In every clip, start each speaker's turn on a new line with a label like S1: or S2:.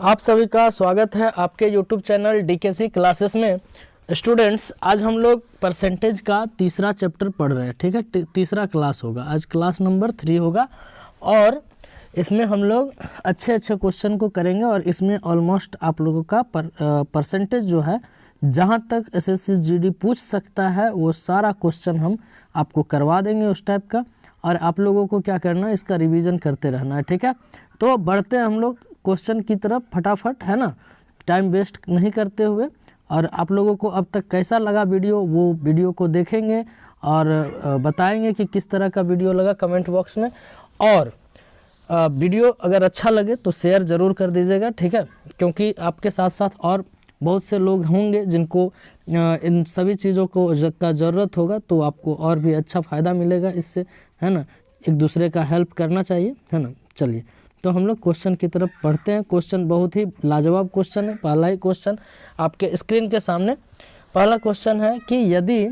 S1: आप सभी का स्वागत है आपके YouTube चैनल डीकेसी क्लासेस में। स्टूडेंट्स, आज हम लोग परसेंटेज का तीसरा चैप्टर पढ़ रहे हैं। ठीक है, तीसरा क्लास होगा आज, क्लास नंबर 3 होगा और इसमें हम लोग अच्छे क्वेश्चन को करेंगे और इसमें ऑलमोस्ट आप लोगों का परसेंटेज जो है, जहाँ तक एसएससी जीडी पूछ सकता है वो सारा क्वेश्चन हम आपको करवा देंगे उस टाइप का। और आप लोगों को क्या करना है, इसका रिवीजन करते रहना है। ठीक है, तो बढ़ते हैं हम लोग क्वेश्चन की तरफ फटाफट, है ना, टाइम वेस्ट नहीं करते हुए। और आप लोगों को अब तक कैसा लगा वीडियो, वो वीडियो को देखेंगे और बताएंगे कि किस तरह का वीडियो लगा कमेंट बॉक्स में। और वीडियो अगर अच्छा लगे तो शेयर ज़रूर कर दीजिएगा। ठीक है, क्योंकि आपके साथ साथ और बहुत से लोग होंगे जिनको इन सभी चीज़ों को का ज़रूरत होगा, तो आपको और भी अच्छा फ़ायदा मिलेगा इससे, है ना। एक दूसरे का हेल्प करना चाहिए, है ना। चलिए, तो हम लोग क्वेश्चन की तरफ पढ़ते हैं। क्वेश्चन बहुत ही लाजवाब क्वेश्चन है। पहला ही क्वेश्चन आपके स्क्रीन के सामने, पहला क्वेश्चन है कि यदि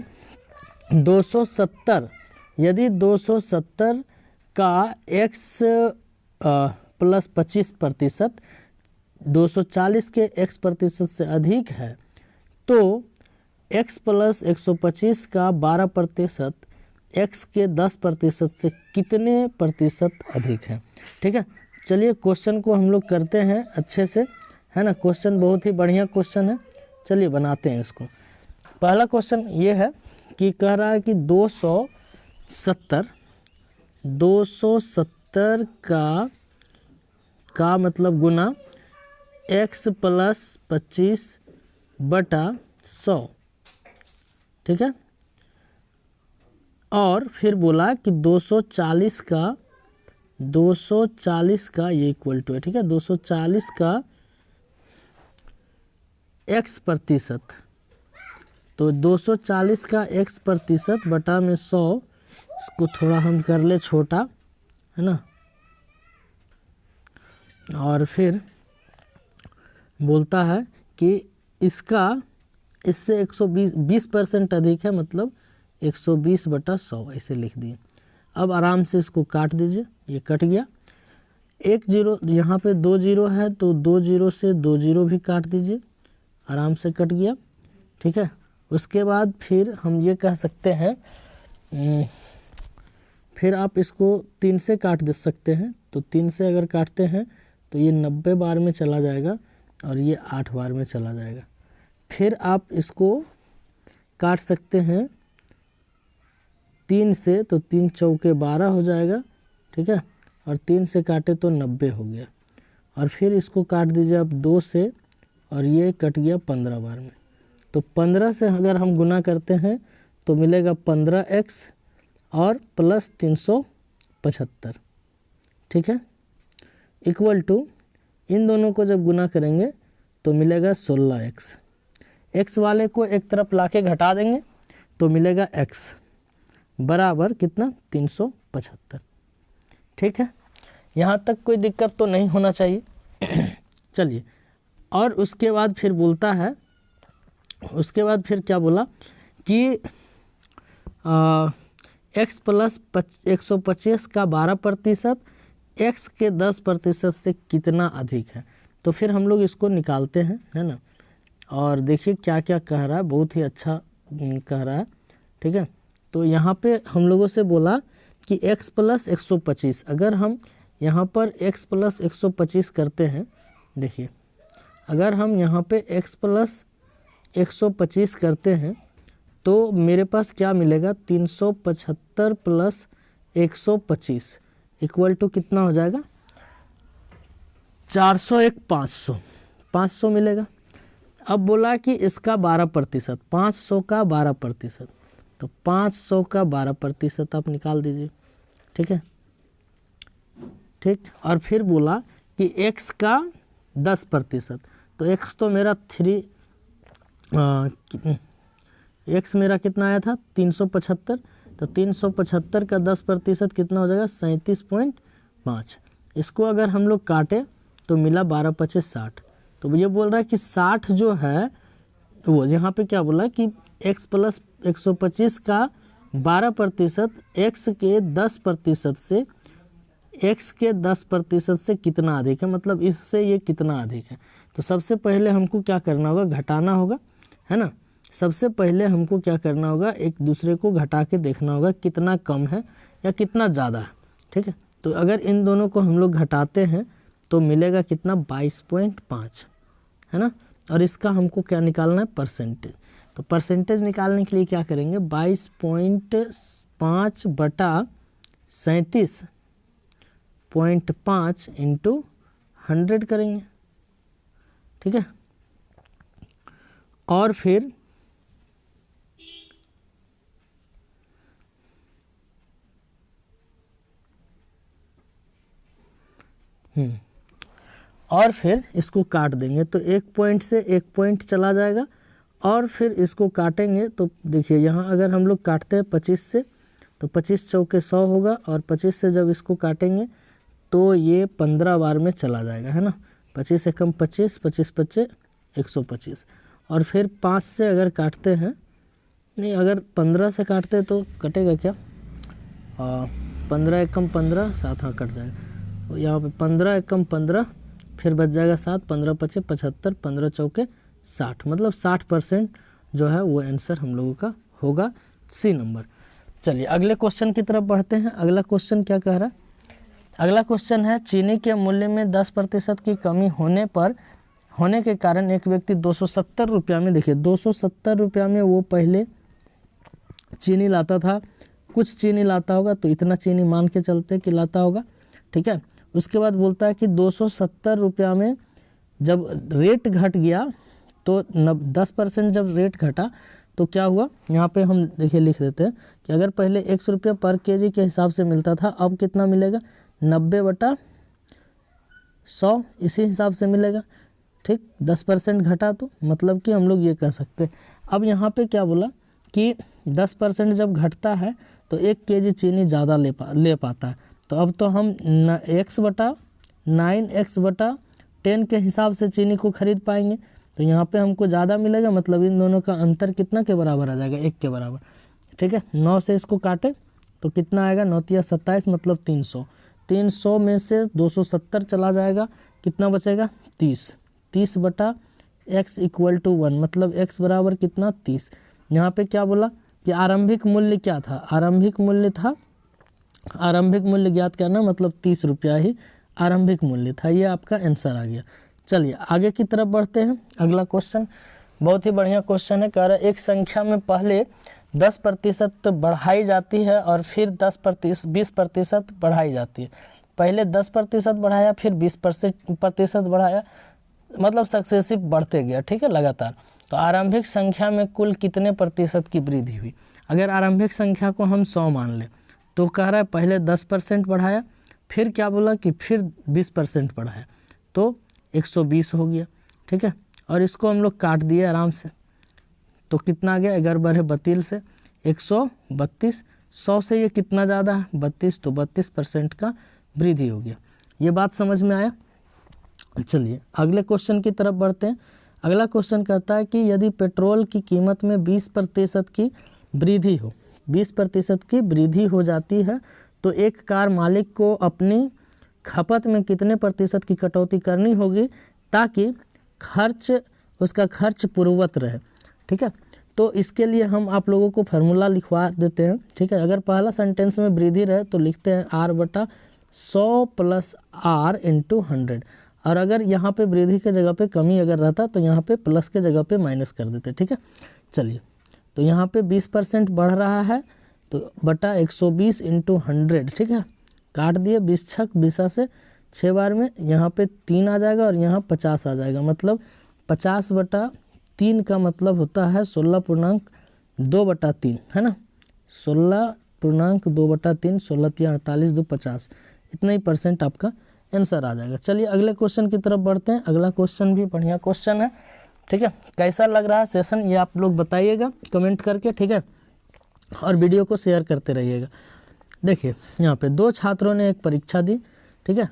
S1: 270 का x प्लस 25% 240 के x प्रतिशत से अधिक है, तो x प्लस 125 का 12% x के 10% से कितने प्रतिशत अधिक है। ठीक है, चलिए क्वेश्चन को हम लोग करते हैं अच्छे से, है ना। क्वेश्चन बहुत ही बढ़िया क्वेश्चन है, चलिए बनाते हैं इसको। पहला क्वेश्चन ये है कि कह रहा है कि 270 का मतलब गुना x प्लस 25 बटा 100। ठीक है, और फिर बोला कि 240 का ये इक्वल टू है। ठीक है, 240 का x प्रतिशत, तो 240 का x प्रतिशत बटा में 100, इसको थोड़ा हम कर ले छोटा, है ना। और फिर बोलता है कि इससे 120% अधिक है, मतलब 120 बटा 100 ऐसे लिख दिए। अब आराम से इसको काट दीजिए, ये कट गया। एक जीरो, यहाँ पे 2 जीरो है तो 2 जीरो से 2 जीरो भी काट दीजिए, आराम से कट गया। ठीक है, उसके बाद फिर हम ये कह सकते हैं, फिर आप इसको 3 से काट दे सकते हैं। तो 3 से अगर काटते हैं तो ये 90 बार में चला जाएगा और ये 8 बार में चला जाएगा। फिर आप इसको काट सकते हैं 3 से, तो 3 चौके 12 हो जाएगा। ठीक है, और 3 से काटे तो 90 हो गया। और फिर इसको काट दीजिए आप 2 से, और ये कट गया 15 बार में। तो 15 से अगर हम गुना करते हैं तो मिलेगा 15x और प्लस 375। ठीक है, इक्वल टू, इन दोनों को जब गुना करेंगे तो मिलेगा 16x। x वाले को एक तरफ लाके घटा देंगे तो मिलेगा x बराबर कितना, 375। ठीक है, यहाँ तक कोई दिक्कत तो नहीं होना चाहिए। चलिए, और उसके बाद फिर बोलता है, उसके बाद फिर क्या बोला कि x प्लस 125 का 12% x के 10% से कितना अधिक है। तो फिर हम लोग इसको निकालते हैं, है ना। और देखिए क्या क्या कह रहा है, बहुत ही अच्छा कह रहा है। ठीक है, तो यहाँ पे हम लोगों से बोला कि x प्लस 125, अगर हम यहाँ पर x प्लस 125 करते हैं, देखिए अगर हम यहाँ पे x प्लस 125 करते हैं तो मेरे पास क्या मिलेगा, 375 प्लस 125 इक्वल टू कितना हो जाएगा, 401 500 मिलेगा। अब बोला कि इसका 12%, 500 का 12%, तो 500 का 12% आप निकाल दीजिए। ठीक है, ठीक। और फिर बोला कि x का 10%, तो x तो मेरा x मेरा कितना आया था, 375, तो 375 का 10% कितना हो जाएगा, 37.5। इसको अगर हम लोग काटे तो मिला 12×5 = 60। तो ये बोल रहा है कि 60 जो है वो यहाँ पे क्या बोला कि x प्लस 125 का 12% x के 10% से x के 10% से कितना अधिक है, मतलब इससे ये कितना अधिक है। तो सबसे पहले हमको क्या करना होगा, घटाना होगा, है ना। सबसे पहले हमको क्या करना होगा, एक दूसरे को घटा के देखना होगा कितना कम है या कितना ज़्यादा है, ठीक है। तो अगर इन दोनों को हम लोग घटाते हैं तो मिलेगा कितना, 22.5, है ना। और इसका हमको क्या निकालना है, परसेंटेज। तो परसेंटेज निकालने के लिए क्या करेंगे, 22.5 बटा 37.5 इंटू 100 करेंगे, ठीक है। और फिर इसको काट देंगे तो एक पॉइंट से एक पॉइंट चला जाएगा, और फिर इसको काटेंगे तो देखिए यहाँ अगर हम लोग काटते हैं 25 से तो 25 चौके 100 होगा, और 25 से जब इसको काटेंगे तो ये 15 बार में चला जाएगा, है ना। 25 से कम 25, 25 25 125। और फिर 5 से अगर काटते हैं, नहीं अगर 15 से काटते हैं तो कटेगा क्या, 15 एकम 15, 7 हाँ कट जाएगा। तो यहाँ पे 15 एकम 15, फिर बच जाएगा 7, 15 25 75, 15 चौके 60, मतलब 60% जो है वो आंसर हम लोगों का होगा सी नंबर। चलिए अगले क्वेश्चन की तरफ बढ़ते हैं। अगला क्वेश्चन क्या कह रहा है, अगला क्वेश्चन है चीनी के मूल्य में 10% की कमी होने के कारण एक व्यक्ति 270 रुपया में, देखिए 270 रुपया में वो पहले चीनी लाता था, कुछ चीनी लाता होगा तो इतना चीनी मान के चलते कि लाता होगा, ठीक है। उसके बाद बोलता है कि 270 रुपया में जब रेट घट गया तो 10% जब रेट घटा तो क्या हुआ, यहाँ पे हम देखिए लिख देते हैं कि अगर पहले 100 रुपया पर केजी के हिसाब से मिलता था, अब कितना मिलेगा, 90/100 इसी हिसाब से मिलेगा, ठीक। 10% घटा तो मतलब कि हम लोग ये कह सकते हैं। अब यहाँ पे क्या बोला कि 10% जब घटता है तो 1 केजी चीनी ज़्यादा ले पाता है। तो अब तो हम x/9x/10 के हिसाब से चीनी को खरीद पाएंगे, तो यहाँ पे हमको ज़्यादा मिलेगा, मतलब इन दोनों का अंतर कितना के बराबर आ जाएगा, 1 के बराबर, ठीक है। 9 से इसको काटे तो कितना आएगा, 9 × 27 मतलब 300। 300 में से 270 चला जाएगा, कितना बचेगा, 30। 30/x = 1, मतलब x बराबर कितना, 30। यहाँ पे क्या बोला कि आरंभिक मूल्य क्या था, आरंभिक मूल्य ज्ञात करना, मतलब 30 रुपया ही आरंभिक मूल्य था। ये आपका आंसर आ गया। चलिए आगे की तरफ बढ़ते हैं। अगला क्वेश्चन बहुत ही बढ़िया क्वेश्चन है, कह रहा है एक संख्या में पहले 10% बढ़ाई जाती है और फिर 20% बढ़ाई जाती है। पहले 10% बढ़ाया, फिर 20% बढ़ाया, मतलब सक्सेसिव बढ़ते गया, ठीक है, लगातार। तो आरंभिक संख्या में कुल कितने प्रतिशत की वृद्धि हुई। अगर आरंभिक संख्या को हम 100 मान लें तो कह रहा है पहले 10% बढ़ाया, फिर क्या बोला कि फिर 20% बढ़ाया, तो 120 हो गया, ठीक है। और इसको हम लोग काट दिए आराम से, तो कितना आ गया, 11 से 132। 100 से ये कितना ज़्यादा है, 32, तो 32% का वृद्धि हो गया। ये बात समझ में आया। चलिए अगले क्वेश्चन की तरफ बढ़ते हैं। अगला क्वेश्चन कहता है कि यदि पेट्रोल की कीमत में 20% की वृद्धि हो, 20% की वृद्धि हो जाती है, तो एक कार मालिक को अपनी खपत में कितने प्रतिशत की कटौती करनी होगी ताकि उसका खर्च पूर्ववत रहे, ठीक है। तो इसके लिए हम आप लोगों को फार्मूला लिखवा देते हैं, ठीक है। अगर पहला सेंटेंस में वृद्धि रहे तो लिखते हैं R/100 + R × 100, और अगर यहाँ पे वृद्धि के जगह पे कमी अगर रहता तो यहाँ पे प्लस के जगह पे माइनस कर देते, ठीक है। चलिए तो यहाँ पे 20% बढ़ रहा है तो बटा 120 × 100, ठीक है। काट दिए, 20 छक 20 से 6 बार में यहाँ पे 3 आ जाएगा और यहाँ 50 आ जाएगा, मतलब 50/3 का मतलब होता है 16.2/3, है ना। 16.2/3, 16 48 2 50, इतना ही % आपका आंसर आ जाएगा। चलिए अगले क्वेश्चन की तरफ बढ़ते हैं। अगला क्वेश्चन भी बढ़िया क्वेश्चन है, ठीक है। कैसा लग रहा है सेशन ये आप लोग बताइएगा कमेंट करके, ठीक है, और वीडियो को शेयर करते रहिएगा। देखिए यहाँ पे 2 छात्रों ने एक परीक्षा दी, ठीक है।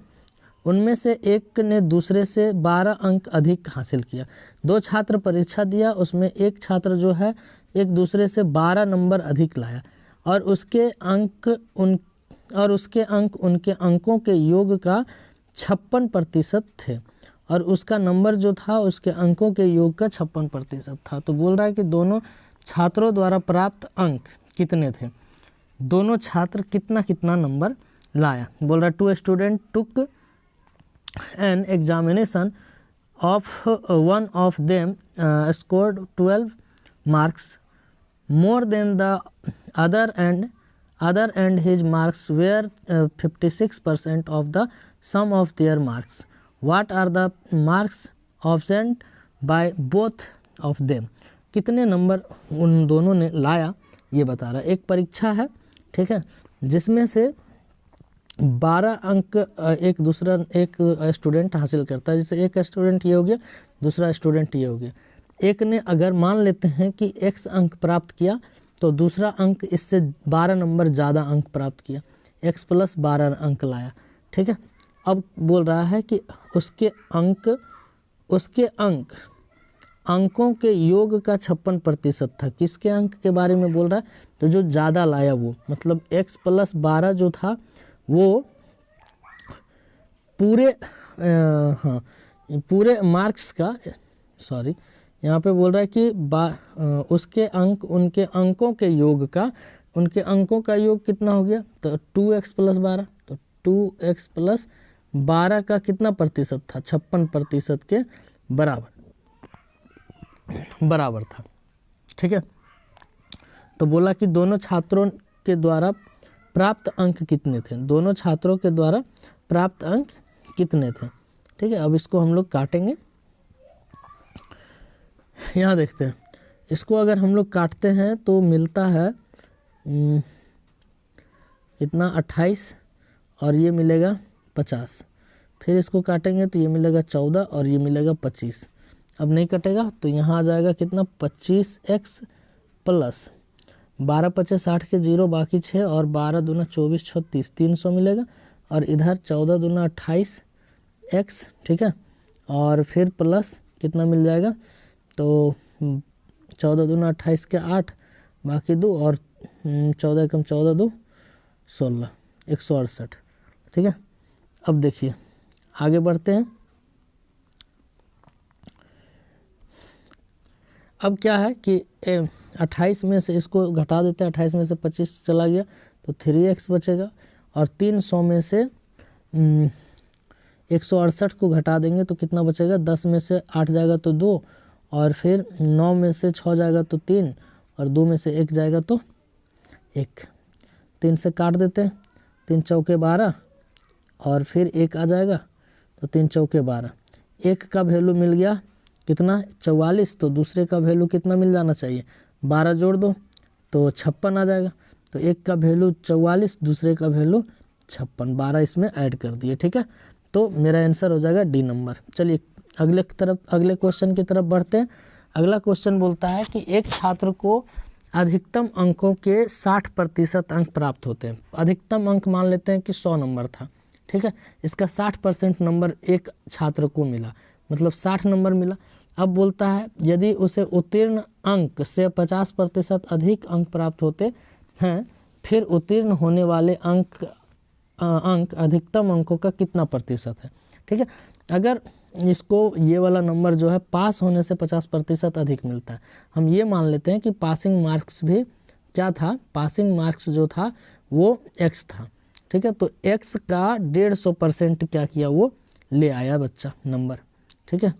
S1: उनमें से एक ने दूसरे से 12 अंक अधिक हासिल किया। 2 छात्र परीक्षा दिया, उसमें एक छात्र जो है एक दूसरे से 12 नंबर अधिक लाया और उसके अंक और उसके अंक उनके अंकों के योग का 56% थे, और उसका नंबर जो था उसके अंकों के योग का 56% था। तो बोल रहा है कि दोनों छात्रों द्वारा प्राप्त अंक कितने थे, दोनों छात्र कितना कितना नंबर लाया। बोल रहा है 2 student took an examination of one of them scored 12 marks more than the other and his marks were 56% of the sum of their marks. What are the marks obtained by both of them? कितने number उन दोनों ने लाया ये बता रहा है। एक परीक्षा है, ठीक है, जिसमें से 12 अंक एक स्टूडेंट हासिल करता है। जैसे एक स्टूडेंट ये हो गया, दूसरा स्टूडेंट ये हो गया। एक ने अगर मान लेते हैं कि x अंक प्राप्त किया तो दूसरा अंक इससे 12 नंबर ज़्यादा अंक प्राप्त किया, x प्लस 12 अंक लाया, ठीक है। अब बोल रहा है कि उसके अंक अंकों के योग का 56% था। किसके अंक के बारे में बोल रहा है, तो जो ज़्यादा लाया वो, मतलब x प्लस 12 जो था वो पूरे मार्क्स का, सॉरी यहाँ पे बोल रहा है कि उसके अंक उनके अंकों के योग का, उनके अंकों का योग कितना हो गया, तो 2x प्लस 12, तो 2x प्लस 12 का कितना प्रतिशत था, 56% के बराबर था, ठीक है। तो बोला कि दोनों छात्रों के द्वारा प्राप्त अंक कितने थे, दोनों छात्रों के द्वारा प्राप्त अंक कितने थे, ठीक है। अब इसको हम लोग काटेंगे, यहाँ देखते हैं। इसको अगर हम लोग काटते हैं तो मिलता है इतना 28 और ये मिलेगा 50। फिर इसको काटेंगे तो ये मिलेगा 14 और ये मिलेगा 25। अब नहीं कटेगा तो यहाँ आ जाएगा कितना, 25x प्लस 12 25 60 के 0 बाकी 6 और 12 दूना 24 36 300 मिलेगा, और इधर 14 दूना 28x, ठीक है, और फिर प्लस कितना मिल जाएगा, तो 14 दूना 28 के 8 बाकी 2 और 14 कम 14 2 16 168, ठीक है। अब देखिए आगे बढ़ते हैं। अब क्या है कि 28 में से इसको घटा देते हैं, 28 में से 25 चला गया तो 3x बचेगा, और 300 में से 168 को घटा देंगे तो कितना बचेगा, 10 में से 8 जाएगा तो 2, और फिर 9 में से 6 जाएगा तो 3, और 2 में से 1 जाएगा तो 1। 3 से काट देते हैं, 3 चौके 12 और फिर 1 आ जाएगा तो 3 चौके 12। एक का वैल्यू मिल गया कितना, 44, तो दूसरे का वैल्यू कितना मिल जाना चाहिए, 12 जोड़ दो तो 56 आ जाएगा। तो एक का वैल्यू 44, दूसरे का वैल्यू 56, 12 इसमें ऐड कर दिए, ठीक है। तो मेरा आंसर हो जाएगा डी नंबर। चलिए अगले क्वेश्चन की तरफ बढ़ते हैं। अगला क्वेश्चन बोलता है कि एक छात्र को अधिकतम अंकों के 60% अंक प्राप्त होते हैं। अधिकतम अंक मान लेते हैं कि 100 नंबर था, ठीक है। इसका 60% नंबर एक छात्र को मिला, मतलब 60 नंबर मिला। अब बोलता है यदि उसे उत्तीर्ण अंक से 50% अधिक अंक प्राप्त होते हैं, फिर उत्तीर्ण होने वाले अंक अधिकतम अंकों का कितना प्रतिशत है, ठीक है। अगर इसको ये वाला नंबर जो है पास होने से 50% अधिक मिलता है, हम ये मान लेते हैं कि पासिंग मार्क्स भी क्या था, पासिंग मार्क्स जो था वो x था, ठीक है। तो x का 150% क्या किया, वो ले आया बच्चा नंबर, ठीक है।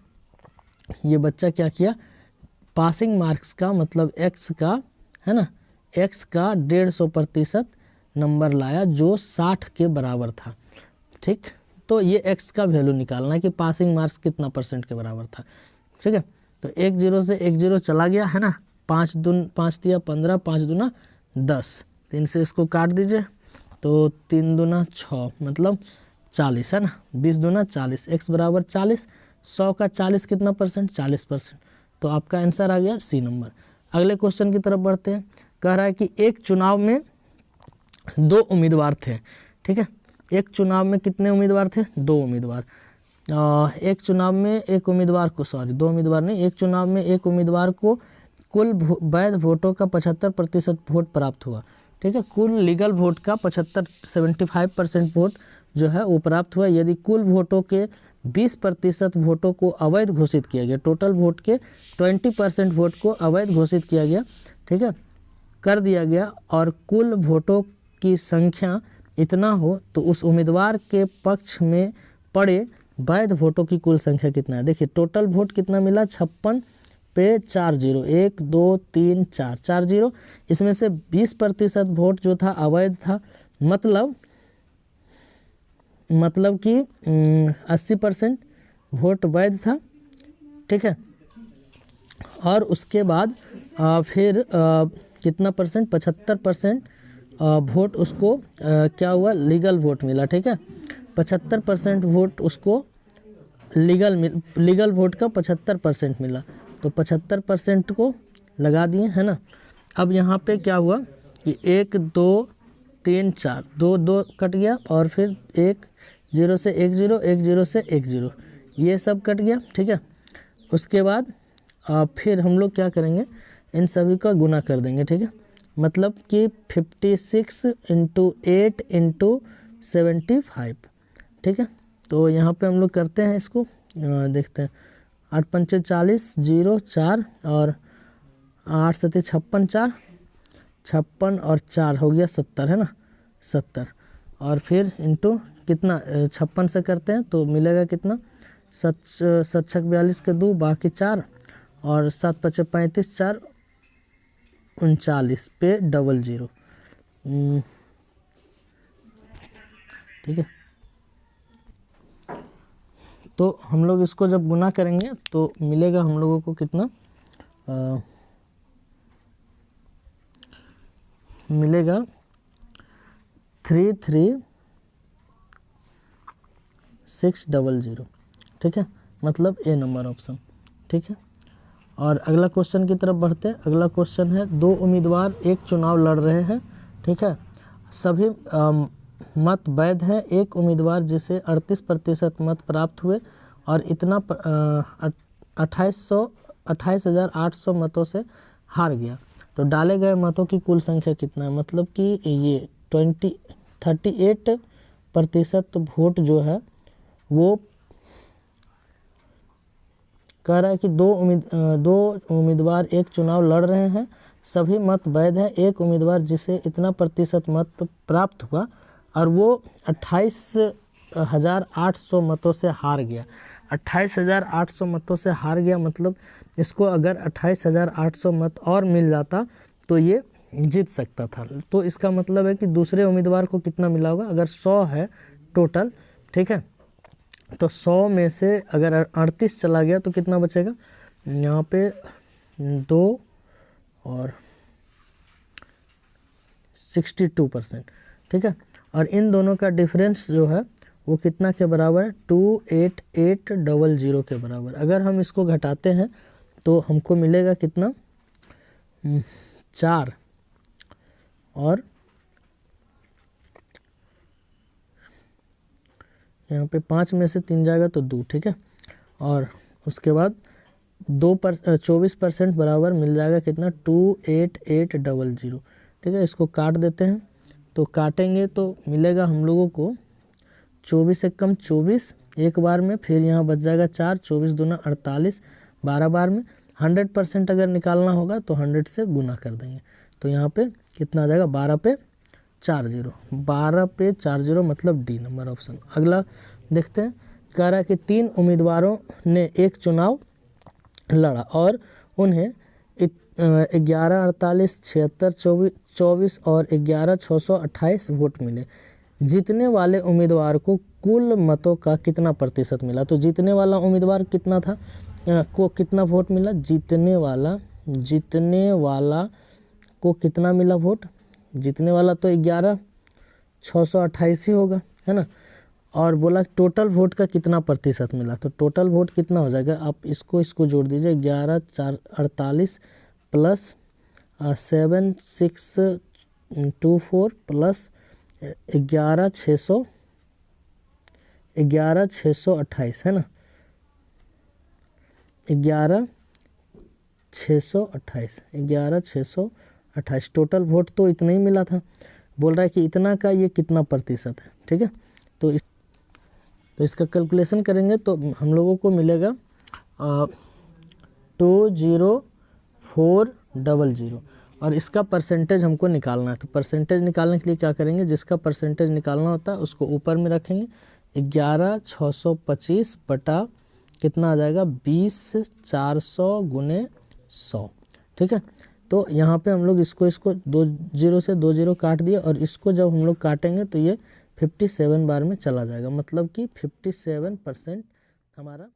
S1: ये बच्चा क्या किया, पासिंग मार्क्स का मतलब x का, है ना, x का 150% नंबर लाया जो 60 के बराबर था, ठीक। तो ये x का वैल्यू निकालना है कि पासिंग मार्क्स कितना % के बराबर था, ठीक है। तो 1 0 से 1 0 चला गया, है ना, 5 दिया 15, 5 दूना 10, 3 से इसको काट दीजिए तो 3 दूना 6 मतलब 40, है ना, 20 दूना 40, x बराबर 40, 100 का 40 कितना %, 40%। तो आपका आंसर आ गया सी नंबर। अगले क्वेश्चन की तरफ बढ़ते हैं। कह रहा है कि एक चुनाव में 2 उम्मीदवार थे, ठीक है। एक चुनाव में कितने उम्मीदवार थे, 2 उम्मीदवार। एक चुनाव में एक उम्मीदवार को, सॉरी 2 उम्मीदवार नहीं, एक चुनाव में एक उम्मीदवार को कुल वैध वोटों का 75% वोट प्राप्त हुआ। ठीक है। कुल लीगल वोट का 75% वोट जो है वो प्राप्त हुआ। यदि कुल वोटों के 20% वोटों को अवैध घोषित किया गया, टोटल वोट के 20% वोट को अवैध घोषित किया गया, ठीक है, कर दिया गया, और कुल वोटों की संख्या इतना हो तो उस उम्मीदवार के पक्ष में पड़े वैध वोटों की कुल संख्या कितना है। देखिए टोटल वोट कितना मिला, 56 पे 4 0, 1 2 3 4 4 0। इसमें से 20% वोट जो था अवैध था, मतलब कि 80% वोट वैध था, ठीक है। और उसके बाद फिर कितना परसेंट, 75% वोट उसको क्या हुआ, लीगल वोट मिला, ठीक है। 75% वोट उसको लीगल वोट का 75% मिला, तो 75% को लगा दिए, है ना। अब यहाँ पे क्या हुआ कि 1 2 3 4, 2 2 कट गया, और फिर 1 0 से 1 0, 1 0 से 1 0, ये सब कट गया, ठीक है। उसके बाद फिर हम लोग क्या करेंगे, इन सभी का गुना कर देंगे, ठीक है। मतलब कि 56 × 8 × 75, ठीक है। तो यहाँ पे हम लोग करते हैं इसको, देखते हैं। 8 5 40, 0 4, और 8 7 56, 4 56 और 4 हो गया 70, है ना, 70। और फिर इंटू कितना, 56 से करते हैं तो मिलेगा कितना, 7 7 42 के 2, बाकी 4, और 7 5 35, 4 39 पे 00, ठीक है। तो हम लोग इसको जब गुना करेंगे तो मिलेगा हम लोगों को कितना, मिलेगा 33600, ठीक है, मतलब ए नंबर ऑप्शन, ठीक है। और अगला क्वेश्चन की तरफ बढ़ते हैं। अगला क्वेश्चन है, 2 उम्मीदवार एक चुनाव लड़ रहे हैं, ठीक है, सभी मत वैध हैं। एक उम्मीदवार जिसे 38% मत प्राप्त हुए और इतना 28,800 मतों से हार गया, तो डाले गए मतों की कुल संख्या कितना है। मतलब कि ये 38% वोट जो है वो कह रहा है कि 2 उम्मीदवार एक चुनाव लड़ रहे हैं, सभी मत वैध हैं। एक उम्मीदवार जिसे इतना प्रतिशत मत प्राप्त हुआ और वो 28,800 मतों से हार गया। 28,800 मतों से हार गया, मतलब इसको अगर 28,800 मत और मिल जाता तो ये जीत सकता था। तो इसका मतलब है कि दूसरे उम्मीदवार को कितना मिला होगा, अगर 100 है टोटल, ठीक है, तो 100 में से अगर 38 चला गया तो कितना बचेगा, यहाँ पे 2 और 62%, ठीक है। और इन दोनों का डिफरेंस जो है वो कितना के बराबर है, 28800 के बराबर। अगर हम इसको घटाते हैं तो हमको मिलेगा कितना, 4 और यहाँ पे 5 में से 3 जाएगा तो 2, ठीक है। और उसके बाद 24% बराबर मिल जाएगा कितना, 28800, ठीक है। इसको काट देते हैं, तो काटेंगे तो मिलेगा हम लोगों को 24 से कम 24 एक बार में, फिर यहाँ बच जाएगा 4, 24 दूना 48 12 बार में। 100% अगर निकालना होगा तो 100 से गुना कर देंगे, तो यहाँ पे कितना आ जाएगा, 12 पे 40, 12 पे 40, मतलब डी नंबर ऑप्शन। अगला देखते हैं, कह रहा है कि 3 उम्मीदवारों ने एक चुनाव लड़ा और उन्हें 11 48 76 24 और 11 628 वोट मिले। जीतने वाले उम्मीदवार को कुल मतों का कितना प्रतिशत मिला। तो जीतने वाला उम्मीदवार कितना था, को कितना वोट मिला, जीतने वाला को कितना मिला वोट, जीतने वाला तो 11 628 ही होगा, है ना। और बोला टोटल वोट का कितना प्रतिशत मिला, तो टोटल वोट कितना हो जाएगा, आप इसको जोड़ दीजिए, 11 4 48 प्लस 7 6 2 4 प्लस 11 628, है ना, 11 628 28। टोटल वोट तो इतना ही मिला था, बोल रहा है कि इतना का ये कितना प्रतिशत है, ठीक है। तो इसका कैलकुलेशन करेंगे तो हम लोगों को मिलेगा 20400 और इसका परसेंटेज हमको निकालना है। तो परसेंटेज निकालने के लिए क्या करेंगे, जिसका परसेंटेज निकालना होता है उसको ऊपर में रखेंगे, 11625 बटा कितना आ जाएगा 20400 गुने 100, ठीक है। तो यहाँ पे हम लोग इसको 2 0 से 2 0 काट दिए और इसको जब हम लोग काटेंगे तो ये 57 बार में चला जाएगा, मतलब कि 57% हमारा